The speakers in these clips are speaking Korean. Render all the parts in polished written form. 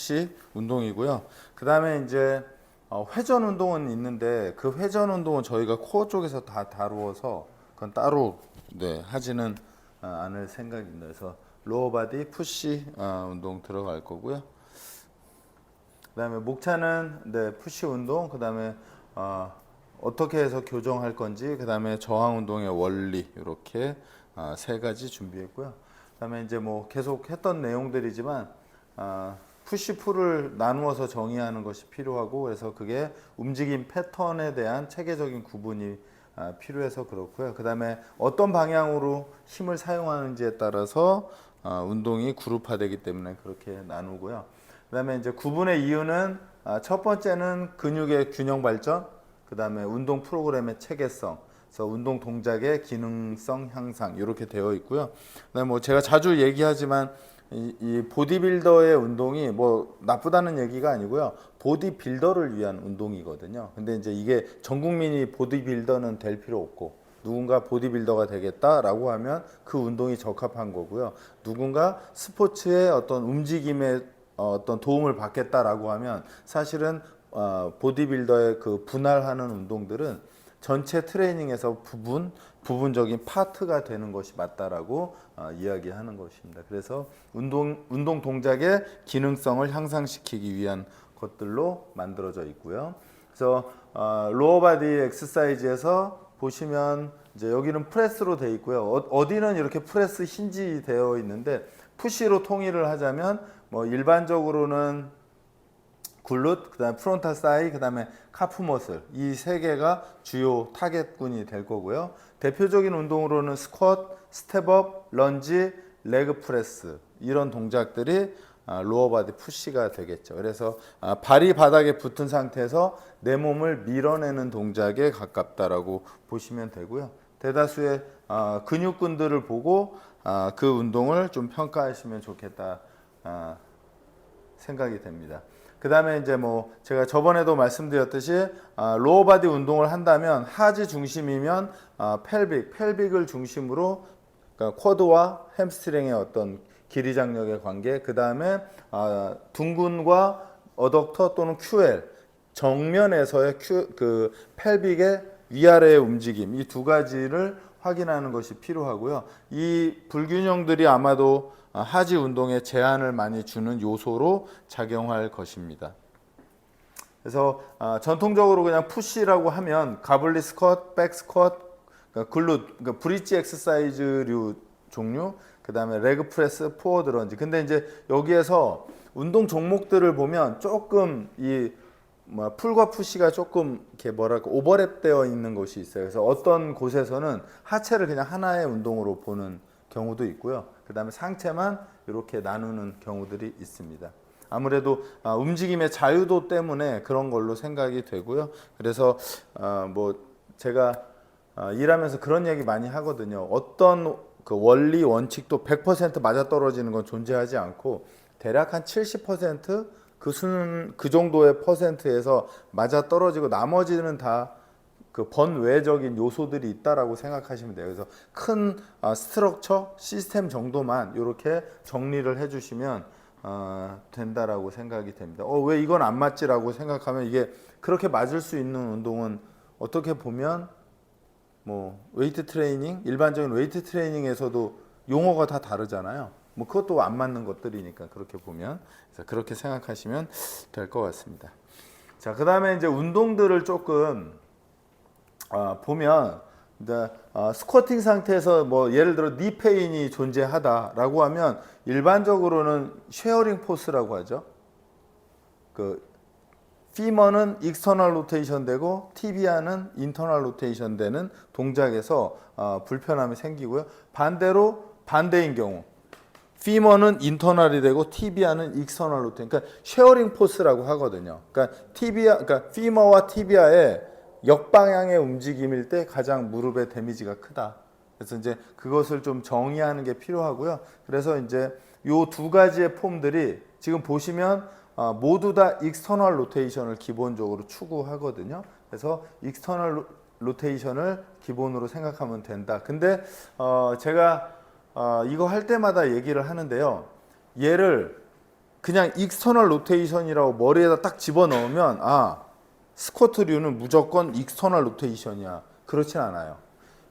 푸시 운동이고요. 그 다음에 이제 회전 운동은 있는데 그 회전 운동은 저희가 코어 쪽에서 다 다루어서 그건 따로 하지는 않을 생각입니다. 그래서 로어 바디 푸시 운동 들어갈 거고요. 그다음에 목차는 푸시 운동, 그다음에 어떻게 해서 교정할 건지, 그다음에 저항 운동의 원리 이렇게 세 가지 준비했고요. 그다음에 이제 뭐 계속 했던 내용들이지만 푸시 풀을 나누어서 정의하는 것이 필요하고, 그래서 그게 움직임 패턴에 대한 체계적인 구분이 필요해서 그렇고요. 그다음에 어떤 방향으로 힘을 사용하는지에 따라서 운동이 그룹화되기 때문에 그렇게 나누고요. 그다음에 이제 구분의 이유는 첫 번째는 근육의 균형 발전, 그다음에 운동 프로그램의 체계성, 그래서 운동 동작의 기능성 향상 이렇게 되어 있고요. 그다음에 뭐 제가 자주 얘기하지만 이 보디빌더의 운동이 뭐 나쁘다는 얘기가 아니고요. 보디빌더를 위한 운동이거든요. 근데 이제 이게 전 국민이 보디빌더는 될 필요 없고, 누군가 보디빌더가 되겠다라고 하면 그 운동이 적합한 거고요. 누군가 스포츠의 어떤 움직임에 어떤 도움을 받겠다라고 하면 사실은 보디빌더의 그 분할하는 운동들은 전체 트레이닝에서 부분적인 파트가 되는 것이 맞다라고 이야기하는 것입니다. 그래서 운동 동작의 기능성을 향상시키기 위한 것들로 만들어져 있고요. 그래서 로어 바디 엑서사이즈에서 보시면 이제 여기는 프레스로 되어 있고요. 어디는 이렇게 프레스 힌지 되어 있는데 푸시로 통일을 하자면 뭐 일반적으로는 글룻, 그다음에 프론탈 사이, 그다음에 카프 머슬 이 세 개가 주요 타겟군이 될 거고요. 대표적인 운동으로는 스쿼트, 스텝업, 런지, 레그 프레스 이런 동작들이 로어 바디 푸시가 되겠죠. 그래서 발이 바닥에 붙은 상태에서 내 몸을 밀어내는 동작에 가깝다라고 보시면 되고요. 대다수의 근육군들을 보고 그 운동을 좀 평가하시면 좋겠다 생각이 됩니다. 그 다음에 이제 뭐 제가 저번에도 말씀드렸듯이 로어 바디 운동을 한다면 하지 중심이면 펠빅을 중심으로, 그러니까 쿼드와 햄스트링의 어떤 길이 장력의 관계, 그 다음에 둔근과 어덕터 또는 QL 정면에서의 그 펠빅의 위아래의 움직임, 이 두 가지를 확인하는 것이 필요하고요. 이 불균형들이 아마도 하지 운동에 제한을 많이 주는 요소로 작용할 것입니다. 그래서 전통적으로 그냥 푸시라고 하면 가블리 스쿼트, 백 스쿼트, 글룻, 그러니까 브릿지 엑서사이즈류 종류, 그 다음에 레그 프레스, 포워드 런지. 근데 이제 여기에서 운동 종목들을 보면 조금 이 풀과 푸시가 조금 이렇게 뭐랄까 오버랩 되어 있는 것이 있어요. 그래서 어떤 곳에서는 하체를 그냥 하나의 운동으로 보는 경우도 있고요. 그 다음에 상체만 이렇게 나누는 경우들이 있습니다. 아무래도 움직임의 자유도 때문에 그런 걸로 생각이 되고요. 그래서 뭐 제가 일하면서 그런 얘기 많이 하거든요. 어떤 그 원리 원칙도 100% 맞아떨어지는 건 존재하지 않고 대략 한 70% 그 정도의 퍼센트에서 맞아떨어지고 나머지는 다 그 번외적인 요소들이 있다라고 생각하시면 돼요. 그래서 큰 스트럭처 시스템 정도만 이렇게 정리를 해주시면 된다라고 생각이 됩니다. 왜 이건 안 맞지라고 생각하면 이게 그렇게 맞을 수 있는 운동은 어떻게 보면 뭐 웨이트 트레이닝, 일반적인 웨이트 트레이닝에서도 용어가 다 다르잖아요. 뭐 그것도 안 맞는 것들이니까 그렇게 보면, 그래서 그렇게 생각하시면 될 것 같습니다. 자, 그다음에 이제 운동들을 조금 보면 이제 스쿼팅 상태에서 뭐 예를 들어 니 페인이 존재하다라고 하면 일반적으로는 쉐어링 포스라고 하죠. 그 피머는 익스터널 로테이션 되고 티비아는 인터널 로테이션 되는 동작에서 불편함이 생기고요. 반대로 반대인 경우 피머는 인터널이 되고 티비아는 익스터널 로테이션, 그러니까 쉐어링 포스라고 하거든요. 그러니까 그러니까 피머와 티비아의 역방향의 움직임일 때 가장 무릎의 데미지가 크다. 그래서 이제 그것을 좀 정의하는 게 필요하고요. 그래서 이제 요 두 가지의 폼들이 지금 보시면 모두 다 익스터널 로테이션을 기본적으로 추구하거든요. 그래서 익스터널 로테이션을 기본으로 생각하면 된다. 근데 제가 이거 할 때마다 얘기를 하는데요. 얘를 그냥 익스터널 로테이션이라고 머리에다 딱 집어넣으면 아 스쿼트류는 무조건 익스터널 로테이션이야. 그렇진 않아요.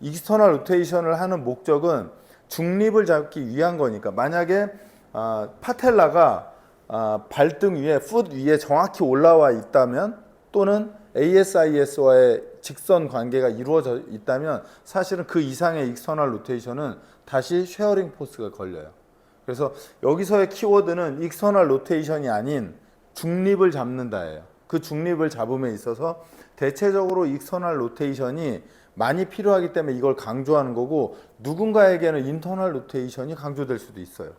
익스터널 로테이션을 하는 목적은 중립을 잡기 위한 거니까 만약에 파텔라가 발등 위에 풋 위에 정확히 올라와 있다면 또는 ASIS와의 직선 관계가 이루어져 있다면 사실은 그 이상의 익스터널 로테이션은 다시 쉐어링 포스가 걸려요. 그래서 여기서의 키워드는 익스터널 로테이션이 아닌 중립을 잡는다예요. 그 중립을 잡음에 있어서 대체적으로 익스터널 로테이션이 많이 필요하기 때문에 이걸 강조하는 거고 누군가에게는 인터널 로테이션이 강조될 수도 있어요.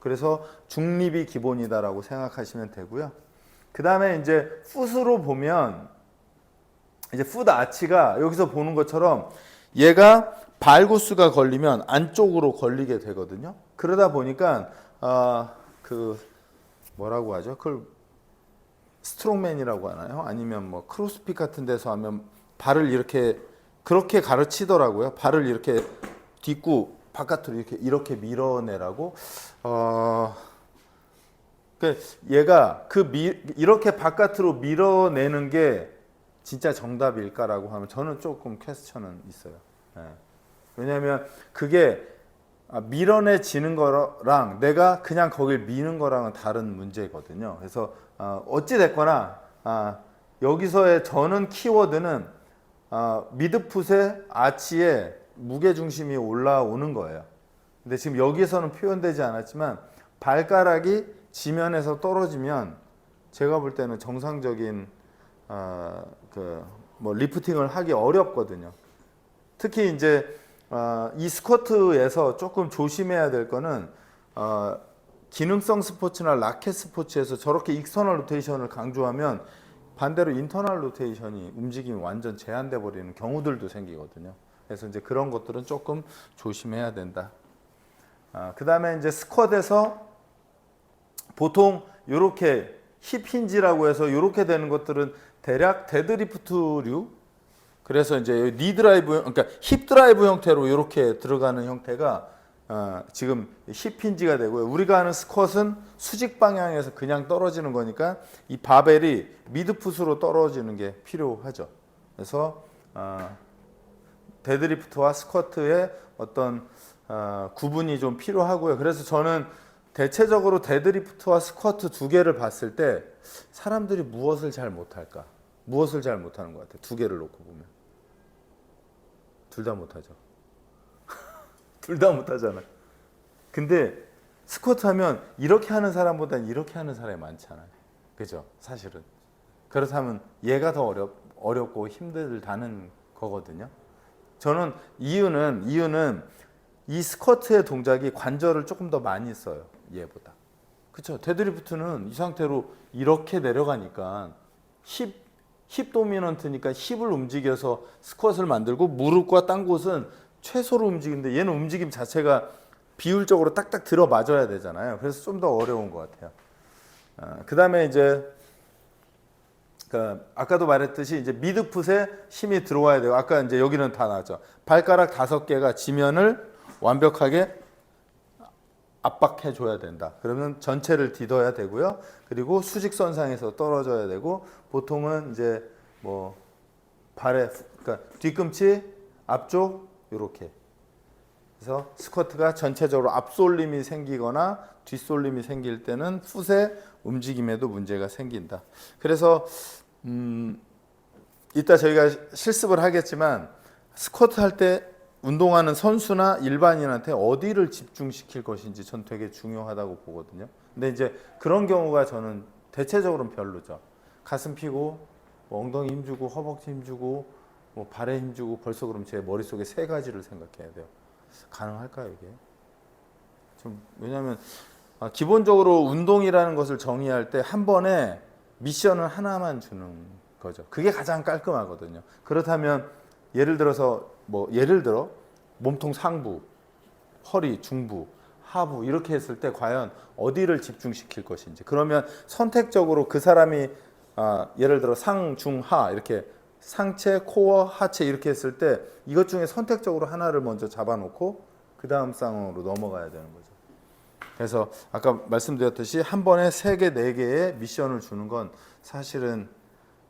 그래서 중립이 기본이다라고 생각하시면 되고요. 그 다음에 이제 풋으로 보면 이제 풋 아치가 여기서 보는 것처럼 얘가 발구스가 걸리면 안쪽으로 걸리게 되거든요. 그러다 보니까 그 뭐라고 하죠? 그걸 스트롱맨이라고 하나요? 아니면 뭐 크로스핏 같은 데서 하면 발을 이렇게 그렇게 가르치더라고요. 발을 이렇게 딛고 바깥으로 이렇게 밀어내라고. 얘가 이렇게 바깥으로 밀어내는 게 진짜 정답일까라고 하면 저는 조금 퀘스천은 있어요. 네. 왜냐하면 그게 밀어내지는 거랑 내가 그냥 거길 미는 거랑은 다른 문제거든요. 그래서 어찌 됐거나 여기서의 저는 키워드는 미드풋의 아치에 무게 중심이 올라오는 거예요. 근데 지금 여기서는 표현되지 않았지만 발가락이 지면에서 떨어지면 제가 볼 때는 정상적인 뭐 리프팅을 하기 어렵거든요. 특히 이제 이 스쿼트에서 조금 조심해야 될 거는 기능성 스포츠나 라켓 스포츠에서 저렇게 익스터널 로테이션을 강조하면 반대로 인터널 로테이션이 움직임이 완전 제한돼 버리는 경우들도 생기거든요. 그래서 이제 그런 것들은 조금 조심해야 된다. 그 다음에 이제 스쿼트에서 보통 이렇게 힙 힌지라고 해서 이렇게 되는 것들은 대략 데드리프트류. 그래서 이제 니 드라이브, 그러니까 힙 드라이브 형태로 이렇게 들어가는 형태가 지금 힙 힌지가 되고요. 우리가 하는 스쿼트는 수직 방향에서 그냥 떨어지는 거니까 이 바벨이 미드풋으로 떨어지는 게 필요하죠. 그래서 데드리프트와 스쿼트의 어떤 구분이 좀 필요하고요. 그래서 저는 대체적으로 데드리프트와 스쿼트 두 개를 봤을 때 사람들이 무엇을 잘 못할까? 무엇을 잘 못하는 것 같아요? 두 개를 놓고 보면 둘 다 못하죠. 둘 다 못하잖아. 근데 스쿼트 하면 이렇게 하는 사람보다는 이렇게 하는 사람이 많잖아요. 그죠? 사실은. 그렇다면 얘가 더 어렵고 힘들다는 거거든요. 저는 이유는 이 스쿼트의 동작이 관절을 조금 더 많이 써요. 얘보다. 그렇죠? 데드리프트는 이 상태로 이렇게 내려가니까 힙 도미넌트니까 힙을 움직여서 스쿼트를 만들고 무릎과 딴 곳은 최소로 움직이는데 얘는 움직임 자체가 비율적으로 딱딱 들어 맞아야 되잖아요. 그래서 좀 더 어려운 것 같아요. 그 다음에 이제 아까도 말했듯이 이제 미드풋에 힘이 들어와야 돼요. 아까 이제 여기는 다 나왔죠. 발가락 5개가 지면을 완벽하게 압박해 줘야 된다. 그러면 전체를 디뎌야 되고요. 그리고 수직선상에서 떨어져야 되고 보통은 이제 뭐 발에 그러니까 뒤꿈치 앞쪽 이렇게. 그래서 스쿼트가 전체적으로 앞쏠림이 생기거나 뒷쏠림이 생길 때는 풋의 움직임에도 문제가 생긴다. 그래서 이따 저희가 실습을 하겠지만 스쿼트 할 때 운동하는 선수나 일반인한테 어디를 집중시킬 것인지 전 되게 중요하다고 보거든요. 근데 이제 그런 경우가 저는 대체적으로는 별로죠. 가슴 펴고 뭐 엉덩이 힘주고 허벅지 힘주고 뭐 발에 힘주고 벌써 그럼 제 머릿속에 3가지를 생각해야 돼요. 가능할까요 이게? 좀 왜냐하면 기본적으로 운동이라는 것을 정의할 때 한 번에 미션을 하나만 주는 거죠. 그게 가장 깔끔하거든요. 그렇다면 예를 들어 몸통 상부, 허리, 중부, 하부 이렇게 했을 때 과연 어디를 집중시킬 것인지. 그러면 선택적으로 그 사람이 예를 들어 상, 중, 하 이렇게 상체, 코어, 하체 이렇게 했을 때 이것 중에 선택적으로 하나를 먼저 잡아놓고 그 다음 쌍으로 넘어가야 되는 거죠. 그래서 아까 말씀드렸듯이 한 번에 3개, 4개의 미션을 주는 건 사실은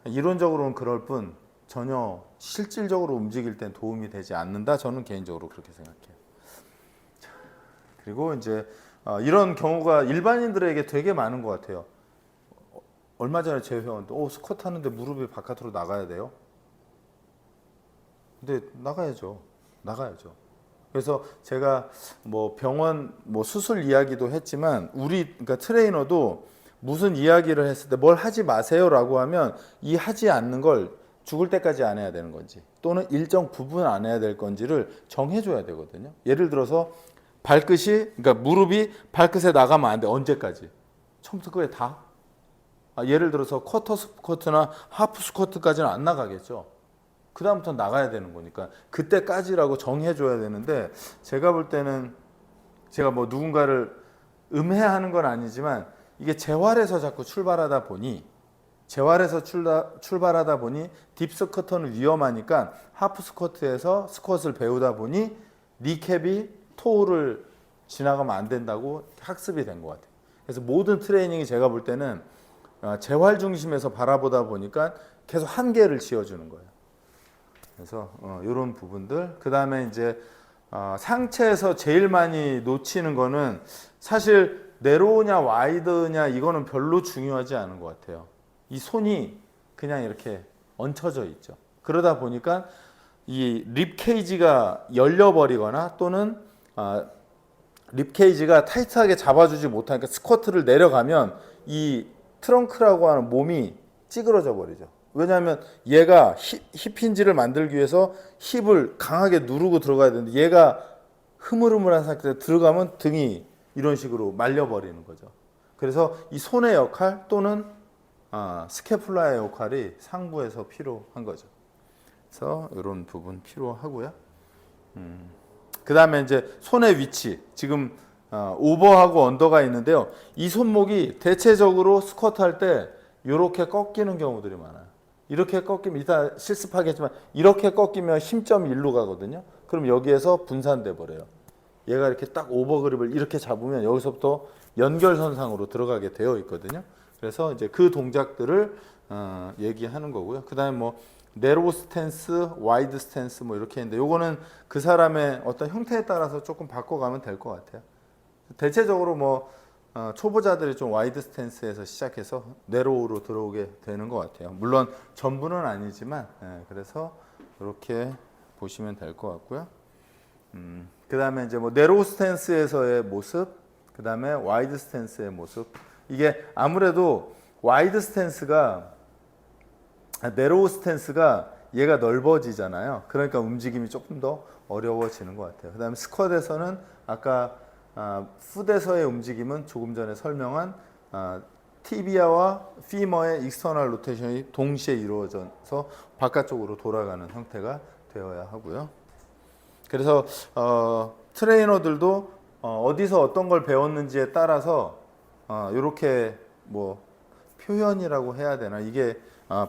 이론적으로는 그럴 뿐 전혀 실질적으로 움직일 땐 도움이 되지 않는다. 저는 개인적으로 그렇게 생각해요. 그리고 이제 이런 경우가 일반인들에게 되게 많은 것 같아요. 얼마 전에 제 회원도 스쿼트 하는데 무릎이 바깥으로 나가야 돼요. 근데 나가야죠. 그래서 제가 뭐 병원 뭐 수술 이야기도 했지만 그러니까 트레이너도 무슨 이야기를 했을 때 뭘 하지 마세요라고 하면 이 하지 않는 걸 죽을 때까지 안 해야 되는 건지 또는 일정 부분 안 해야 될 건지를 정해줘야 되거든요. 예를 들어서 그러니까 무릎이 발끝에 나가면 안 돼. 언제까지? 처음부터 끝에 다? 예를 들어서 쿼터 스쿼트나 하프 스쿼트까지는 안 나가겠죠. 그 다음부터 나가야 되는 거니까 그때까지라고 정해줘야 되는데 제가 볼 때는 제가 뭐 누군가를 음해하는 건 아니지만 이게 재활에서 자꾸 출발하다 보니 딥스쿼터는 위험하니까 하프 스쿼트에서 스쿼트를 배우다 보니 니캡이 토우를 지나가면 안 된다고 학습이 된 것 같아요. 그래서 모든 트레이닝이 제가 볼 때는 재활 중심에서 바라보다 보니까 계속 한계를 지어주는 거예요. 그래서 이런 부분들. 그 다음에 이제 상체에서 제일 많이 놓치는 거는 사실 내로우냐 와이드냐 이거는 별로 중요하지 않은 것 같아요. 이 손이 그냥 이렇게 얹혀져 있죠. 그러다 보니까 이 립케이지가 열려버리거나 또는 립케이지가 타이트하게 잡아주지 못하니까 스쿼트를 내려가면 이 트렁크라고 하는 몸이 찌그러져 버리죠. 왜냐하면 얘가 힙 힌지를 만들기 위해서 힙을 강하게 누르고 들어가야 되는데 얘가 흐물흐물한 상태에서 들어가면 등이 이런 식으로 말려버리는 거죠. 그래서 이 손의 역할 또는 스캐플라의 역할이 상부에서 필요한 거죠. 그래서 이런 부분 필요하고요. 그 다음에 이제 손의 위치. 지금 오버하고 언더가 있는데요. 이 손목이 대체적으로 스쿼트 할 때 이렇게 꺾이는 경우들이 많아요. 이렇게 꺾이면 이따 실습하겠지만 이렇게 꺾이면 힘점이 일로 가거든요. 그럼 여기에서 분산돼 버려요. 얘가 이렇게 딱 오버그립을 이렇게 잡으면 여기서부터 연결선상으로 들어가게 되어 있거든요. 그래서 이제 그 동작들을 얘기하는 거고요. 그 다음에 뭐 네로우 스탠스, 와이드 스탠스 뭐 이렇게 있는데 요거는 그 사람의 어떤 형태에 따라서 조금 바꿔가면 될 것 같아요. 대체적으로 뭐 초보자들이 좀 와이드 스탠스에서 시작해서 네로우로 들어오게 되는 것 같아요. 물론 전부는 아니지만 그래서 이렇게 보시면 될 것 같고요. 그 다음에 이제 뭐 네로우 스탠스에서의 모습, 그 다음에 와이드 스탠스의 모습. 이게 아무래도 와이드 스탠스가 네로우 스탠스가 얘가 넓어지잖아요. 그러니까 움직임이 조금 더 어려워지는 것 같아요. 그 다음에 스쿼트에서는 아까 풋에서의 움직임은 조금 전에 설명한 티비아와 피머의 익스터널 로테이션이 동시에 이루어져서 바깥쪽으로 돌아가는 형태가 되어야 하고요. 그래서 트레이너들도 어디서 어떤 걸 배웠는지에 따라서 이렇게 뭐 표현이라고 해야 되나 이게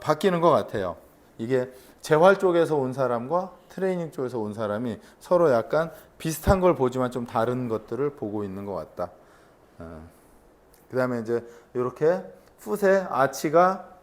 바뀌는 것 같아요. 이게 재활 쪽에서 온 사람과 트레이닝 쪽에서 온 사람이 서로 약간 비슷한 걸 보지만 좀 다른 것들을 보고 있는 것 같다. 그 다음에 이제 이렇게 풋의 아치가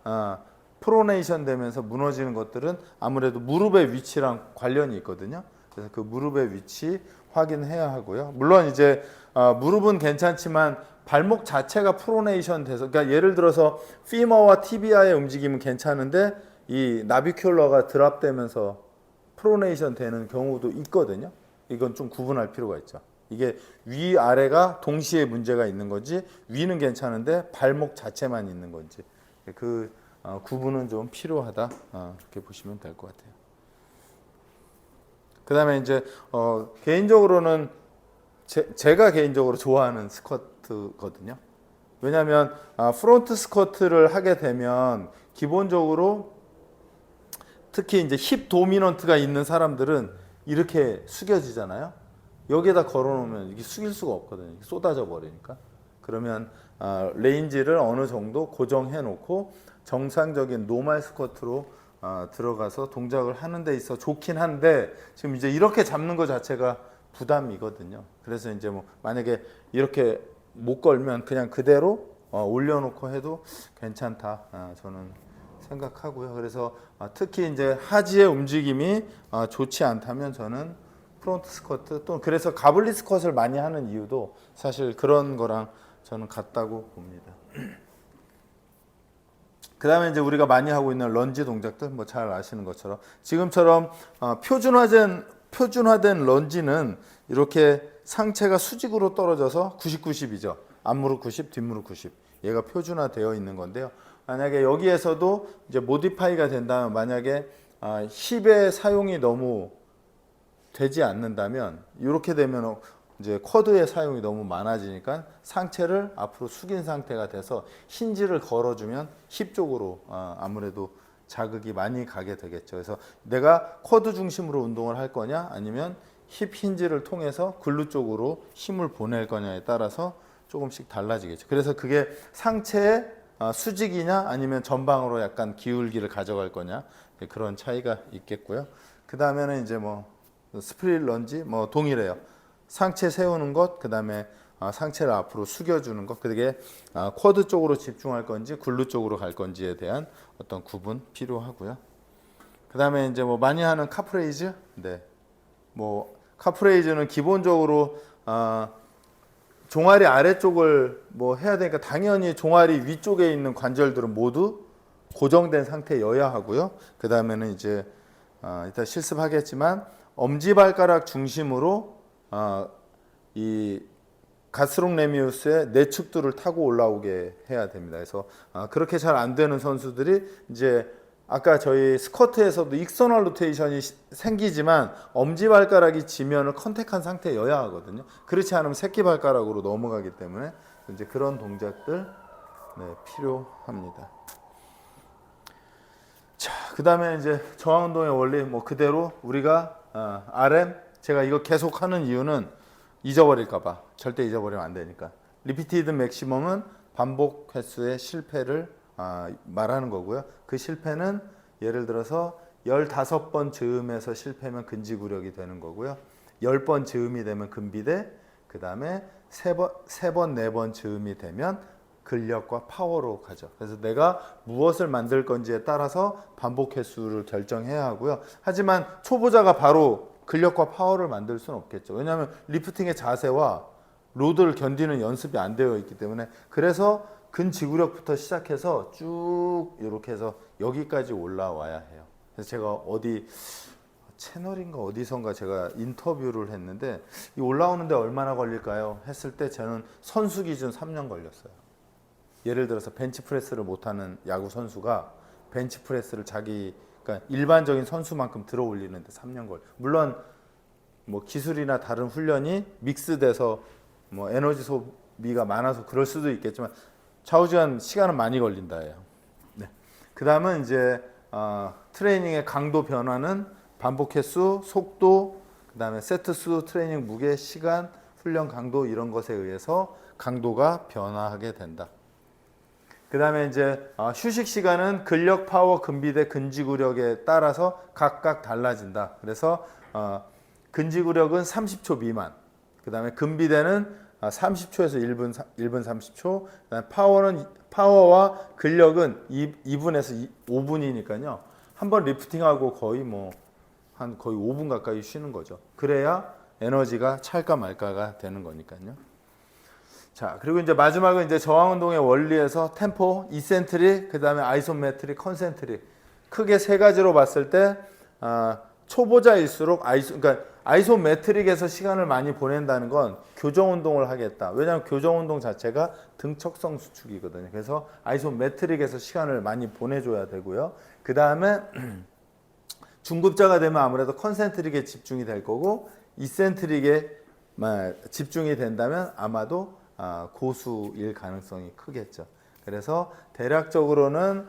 프로네이션 되면서 무너지는 것들은 아무래도 무릎의 위치랑 관련이 있거든요. 그래서 그 무릎의 위치 확인해야 하고요. 물론 이제 무릎은 괜찮지만 발목 자체가 프로네이션 돼서, 그러니까 예를 들어서 피머와 티비아의 움직임은 괜찮은데 이 나비큘러가 드랍되면서 프로네이션 되는 경우도 있거든요. 이건 좀 구분할 필요가 있죠. 이게 위아래가 동시에 문제가 있는 건지 위는 괜찮은데 발목 자체만 있는 건지 그 구분은 좀 필요하다. 그렇게 보시면 될 것 같아요. 그 다음에 이제 개인적으로는 제가 개인적으로 좋아하는 스쿼트거든요. 왜냐하면 프론트 스쿼트를 하게 되면 기본적으로 특히 이제 힙 도미넌트가 있는 사람들은 이렇게 숙여지잖아요. 여기에다 걸어놓으면 이게 숙일 수가 없거든요. 쏟아져 버리니까. 그러면 레인지를 어느 정도 고정해 놓고 정상적인 노멀 스쿼트로 들어가서 동작을 하는 데 있어 좋긴 한데 지금 이제 이렇게 잡는 것 자체가 부담이거든요. 그래서 이제 뭐 만약에 이렇게 못 걸면 그냥 그대로 올려놓고 해도 괜찮다. 저는 생각하고요. 그래서 특히 이제 하지의 움직임이 좋지 않다면 저는 프론트 스쿼트 또 그래서 가블리 스쿼트를 많이 하는 이유도 사실 그런 거랑 저는 같다고 봅니다. 그 다음에 이제 우리가 많이 하고 있는 런지 동작들 뭐 잘 아시는 것처럼 지금처럼 표준화된 런지는 이렇게 상체가 수직으로 떨어져서 90, 90이죠. 앞무릎 90, 뒷무릎 90. 얘가 표준화되어 있는 건데요. 만약에 여기에서도 이제 모디파이가 된다면 만약에 힙의 사용이 너무 되지 않는다면 이렇게 되면 이제 쿼드의 사용이 너무 많아지니까 상체를 앞으로 숙인 상태가 돼서 힌지를 걸어주면 힙 쪽으로 아무래도 자극이 많이 가게 되겠죠. 그래서 내가 쿼드 중심으로 운동을 할 거냐 아니면 힙 힌지를 통해서 글루 쪽으로 힘을 보낼 거냐에 따라서 조금씩 달라지겠죠. 그래서 그게 상체의 수직이냐 아니면 전방으로 약간 기울기를 가져갈 거냐 그런 차이가 있겠고요. 그 다음에는 이제 뭐 스프릿 런지 뭐 동일해요. 상체 세우는 것, 그 다음에 상체를 앞으로 숙여주는 것, 그게 쿼드 쪽으로 집중할 건지 글루 쪽으로 갈 건지에 대한 어떤 구분 필요하고요. 그 다음에 이제 뭐 많이 하는 카프레이즈, 네, 뭐 카프레이즈는 기본적으로 종아리 아래쪽을 뭐 해야 되니까 당연히 종아리 위쪽에 있는 관절들은 모두 고정된 상태여야 하고요. 그 다음에는 이제 이따 실습하겠지만 엄지발가락 중심으로 이 가스롱레미우스의 내측두를 타고 올라오게 해야 됩니다. 그래서 그렇게 잘 안 되는 선수들이 이제 아까 저희 스쿼트에서도 익스터널 로테이션이 생기지만 엄지발가락이 지면을 컨택한 상태여야 하거든요. 그렇지 않으면 새끼발가락으로 넘어가기 때문에 이제 그런 동작들 필요합니다. 자, 그 다음에 이제 저항운동의 원리 뭐 그대로 우리가 RM 제가 이거 계속 하는 이유는 잊어버릴까봐 절대 잊어버리면 안 되니까 리피티드 맥시멈은 반복 횟수의 실패를 말하는 거고요. 그 실패는 예를 들어서 15번 즈음에서 실패면 근지구력이 되는 거고요. 10번 즈음이 되면 근비대, 그 다음에 3번, 4번 즈음이 되면 근력과 파워로 가죠. 그래서 내가 무엇을 만들 건지에 따라서 반복 횟수를 결정해야 하고요. 하지만 초보자가 바로 근력과 파워를 만들 수는 없겠죠. 왜냐하면 리프팅의 자세와 로드를 견디는 연습이 안 되어 있기 때문에 그래서 근지구력부터 시작해서 쭉 이렇게 해서 여기까지 올라와야 해요. 그래서 제가 어디 채널인가 어디선가 제가 인터뷰를 했는데 이 올라오는데 얼마나 걸릴까요? 했을 때 저는 선수 기준 3년 걸렸어요. 예를 들어서 벤치프레스를 못하는 야구 선수가 벤치프레스를 그러니까 일반적인 선수만큼 들어 올리는데 3년 걸. 물론 뭐 기술이나 다른 훈련이 믹스돼서 뭐 에너지 소비가 많아서 그럴 수도 있겠지만 좌우지간 시간은 많이 걸린다예요. 네. 그 다음은 이제 트레이닝의 강도 변화는 반복 횟수, 속도, 그 다음에 세트 수, 트레이닝 무게, 시간, 훈련 강도 이런 것에 의해서 강도가 변화하게 된다. 그 다음에 이제 휴식 시간은 근력, 파워, 근비대, 근지구력에 따라서 각각 달라진다. 그래서 근지구력은 30초 미만, 그 다음에 근비대는 30초에서 1분 30초, 그다음에 파워와 근력은 2분에서 5분이니까요. 한번 리프팅하고 거의 거의 5분 가까이 쉬는 거죠. 그래야 에너지가 찰까 말까가 되는 거니까요. 자, 그리고 이제 마지막은 이제 저항 운동의 원리에서 템포, 이센트릭, 그다음에 아이소메트릭, 컨센트릭 크게 세 가지로 봤을 때 초보자일수록 그러니까 아이소메트릭에서 시간을 많이 보낸다는 건 교정 운동을 하겠다. 왜냐하면 교정 운동 자체가 등척성 수축이거든요. 그래서 아이소메트릭에서 시간을 많이 보내줘야 되고요. 그 다음에 중급자가 되면 아무래도 컨센트릭에 집중이 될 거고 이센트릭에 집중이 된다면 아마도 고수일 가능성이 크겠죠. 그래서 대략적으로는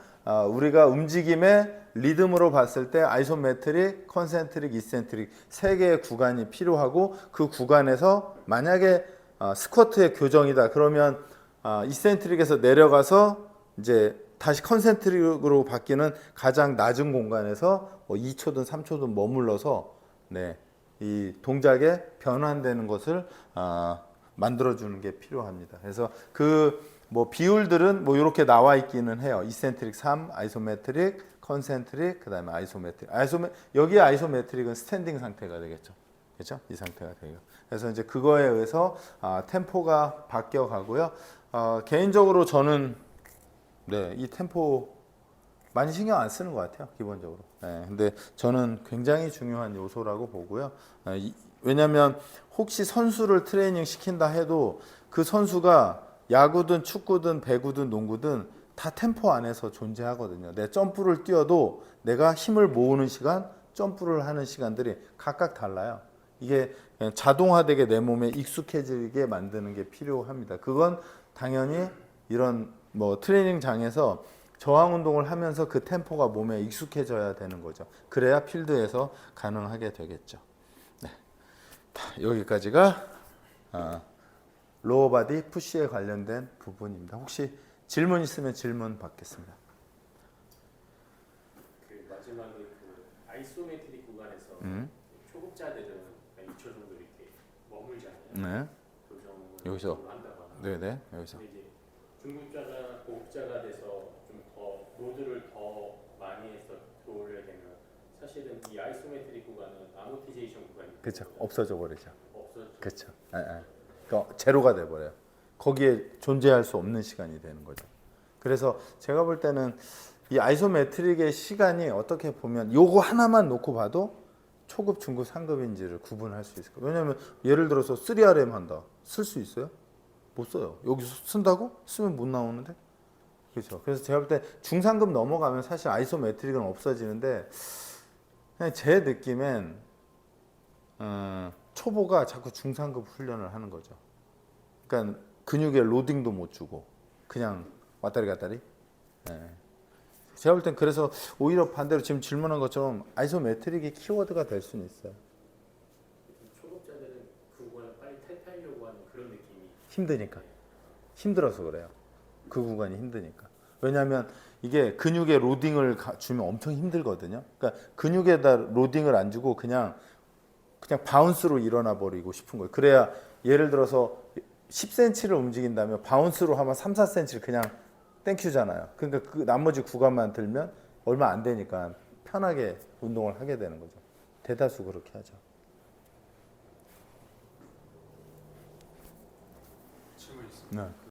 우리가 움직임의 리듬으로 봤을 때 아이소메트릭, 컨센트릭, 이센트릭 세 개의 구간이 필요하고 그 구간에서 만약에 스쿼트의 교정이다 그러면 이센트릭에서 내려가서 이제 다시 컨센트릭으로 바뀌는 가장 낮은 공간에서 2초든 3초든 머물러서 이 동작에 변환되는 것을 만들어주는 게 필요합니다. 그래서 그 뭐 비율들은 뭐 이렇게 나와 있기는 해요. 이센트릭 3, 아이소메트릭, 컨센트릭, 그다음에 아이소메트릭. 여기에 아이소메트릭은 스탠딩 상태가 되겠죠. 그렇죠? 이 상태가 돼요. 그래서 이제 그거에 의해서 템포가 바뀌어 가고요. 개인적으로 저는 네, 이 템포 많이 신경 안 쓰는 것 같아요, 기본적으로. 네, 근데 저는 굉장히 중요한 요소라고 보고요. 왜냐하면 혹시 선수를 트레이닝 시킨다 해도 그 선수가 야구든 축구든 배구든 농구든 다 템포 안에서 존재하거든요. 내 점프를 뛰어도 내가 힘을 모으는 시간, 점프를 하는 시간들이 각각 달라요. 이게 그냥 자동화되게 내 몸에 익숙해지게 만드는 게 필요합니다. 그건 당연히 이런 뭐 트레이닝장에서 저항 운동을 하면서 그 템포가 몸에 익숙해져야 되는 거죠. 그래야 필드에서 가능하게 되겠죠. 네. 여기까지가 로어 바디 푸시에 관련된 부분입니다. 혹시 질문 있으면 질문 받겠습니다. 그 마지막에 그 아이소메트릭 구간에서 초급자들은 2초 정도 이렇게 머물잖아요. 네. 교정을 여기서. 한다거나. 네네. 여기서. 근데 이제 중급자가 고급자가 돼서 좀 더 로드를 더 많이 해서 들어올려야 되면 사실은 이 아이소메트릭 구간은 아모티제이션 구간이 그렇죠. 없어져 버리죠. 없어져. 그렇죠. 그러니까 제로가 돼 버려요. 거기에 존재할 수 없는 시간이 되는 거죠. 그래서 제가 볼 때는 이 아이소메트릭의 시간이 어떻게 보면 요거 하나만 놓고 봐도 초급, 중급, 상급인지를 구분할 수 있을 거예요. 왜냐하면 예를 들어서 3RM 한다. 쓸 수 있어요? 못 써요. 여기서 쓴다고? 쓰면 못 나오는데? 그렇죠. 그래서 제가 볼 때 중상급 넘어가면 사실 아이소메트릭은 없어지는데 그냥 제 느낌엔 초보가 자꾸 중상급 훈련을 하는 거죠. 그러니까 근육에 로딩도 못 주고 그냥 왔다리 갔다리. 네. 제가 볼 땐 그래서 오히려 반대로 지금 질문한 것처럼 아이소메트릭이 키워드가 될 수는 있어요. 초급자들은 그 구간을 빨리 탈피하려고 하는 그런 느낌이 힘드니까. 힘들어서 그래요. 그 구간이 힘드니까. 왜냐하면 이게 근육에 로딩을 주면 엄청 힘들거든요. 그러니까 근육에다 로딩을 안 주고 그냥 바운스로 일어나 버리고 싶은 거예요. 그래야 예를 들어서 10cm를 움직인다면 바운스로 하면 3, 4cm를 그냥 땡큐잖아요. 그러니까 그 나머지 구간만 들면 얼마 안 되니까 편하게 운동을 하게 되는 거죠. 대다수 그렇게 하죠. 질문 있습니다. 네.